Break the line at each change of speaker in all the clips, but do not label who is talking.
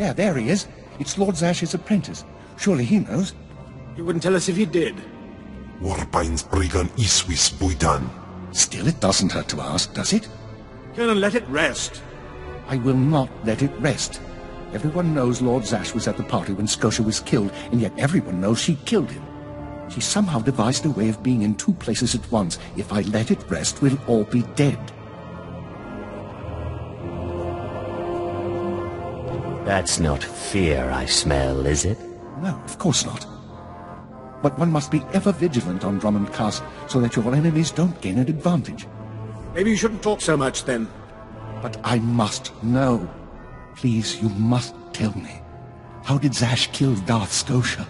Yeah, there he is. It's Lord Zash's apprentice. Surely he knows.
He wouldn't tell us if he did.
Warpain's Brigan Iswis Buidan.
Still, it doesn't hurt to ask, does it?
Colonel, let it rest.
I will not let it rest. Everyone knows Lord Zash was at the party when Scotia was killed, and yet everyone knows she killed him. She somehow devised a way of being in two places at once. If I let it rest, we'll all be dead.
That's not fear I smell, is it?
No, of course not. But one must be ever vigilant on Drummond Castle so that your enemies don't gain an advantage.
Maybe you shouldn't talk so much, then.
But I must know. Please, you must tell me. How did Zash kill Darth Scotia?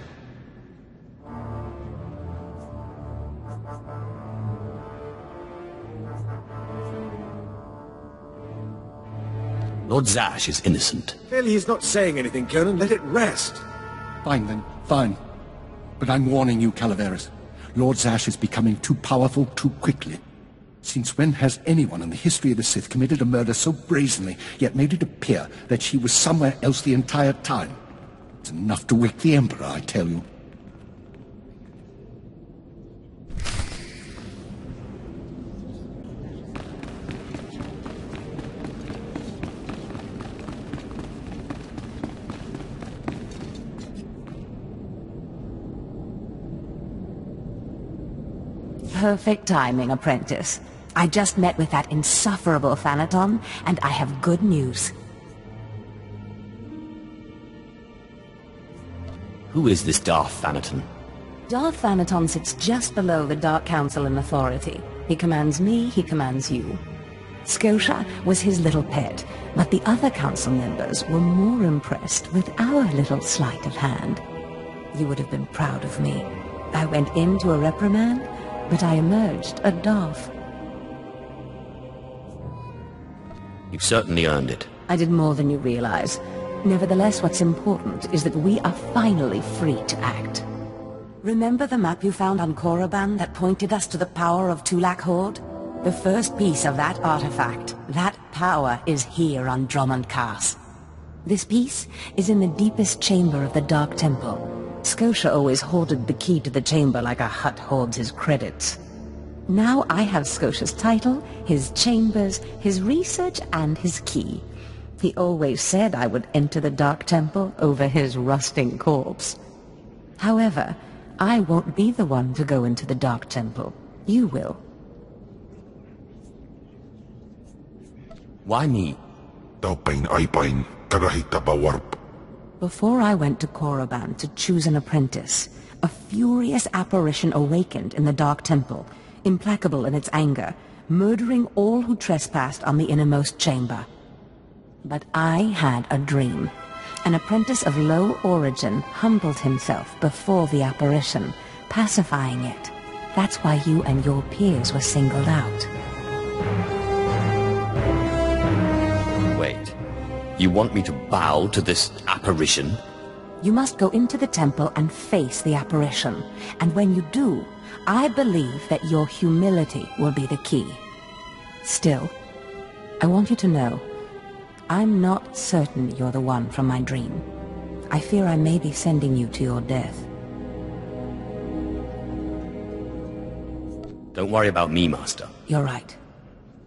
Lord Zash is innocent.
Clearly he's not saying anything, Colonel. Let it rest.
Fine then, fine. But I'm warning you, Calaveras. Lord Zash is becoming too powerful too quickly. Since when has anyone in the history of the Sith committed a murder so brazenly, yet made it appear that she was somewhere else the entire time? It's enough to wake the Emperor, I tell you.
Perfect timing, apprentice. I just met with that insufferable Thanaton, and I have good news.
Who is this Darth Thanaton?
Darth Thanaton sits just below the Dark Council in authority. He commands me, he commands you. Scotia was his little pet, but the other council members were more impressed with our little sleight of hand. You would have been proud of me. I went into a reprimand, but I emerged a Darth.
You've certainly earned it.
I did more than you realize. Nevertheless, what's important is that we are finally free to act. Remember the map you found on Korriban that pointed us to the power of Tulak Horde? The first piece of that artifact, that power, is here on Drummond Castle. This piece is in the deepest chamber of the Dark Temple. Scotia always hoarded the key to the chamber like a Hutt hoards his credits. Now I have Scotia's title, his chambers, his research, and his key. He always said I would enter the Dark Temple over his rusting corpse. However, I won't be the one to go into the Dark Temple. You will.
Why me?
Taupain aipain, karahita bawarp.
Before I went to Korriban to choose an apprentice, a furious apparition awakened in the Dark Temple, implacable in its anger, murdering all who trespassed on the innermost chamber. But I had a dream. An apprentice of low origin humbled himself before the apparition, pacifying it. That's why you and your peers were singled out.
Wait. You want me to bow to this apparition?
You must go into the temple and face the apparition. And when you do, I believe that your humility will be the key. Still, I want you to know, I'm not certain you're the one from my dream. I fear I may be sending you to your death.
Don't worry about me, Master.
You're right.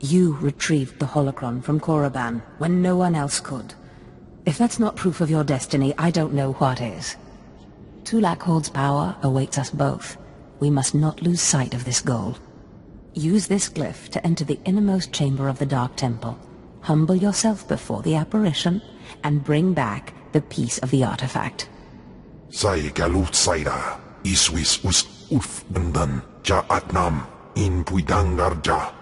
You retrieved the holocron from Korriban when no one else could. If that's not proof of your destiny, I don't know what is. Tulak Horde's power awaits us both. We must not lose sight of this goal. Use this glyph to enter the innermost chamber of the Dark Temple. Humble yourself before the apparition, and bring back the piece of the artifact.
Sai galut saira, iswis us uf bendan, ja atnam, in puidangarja.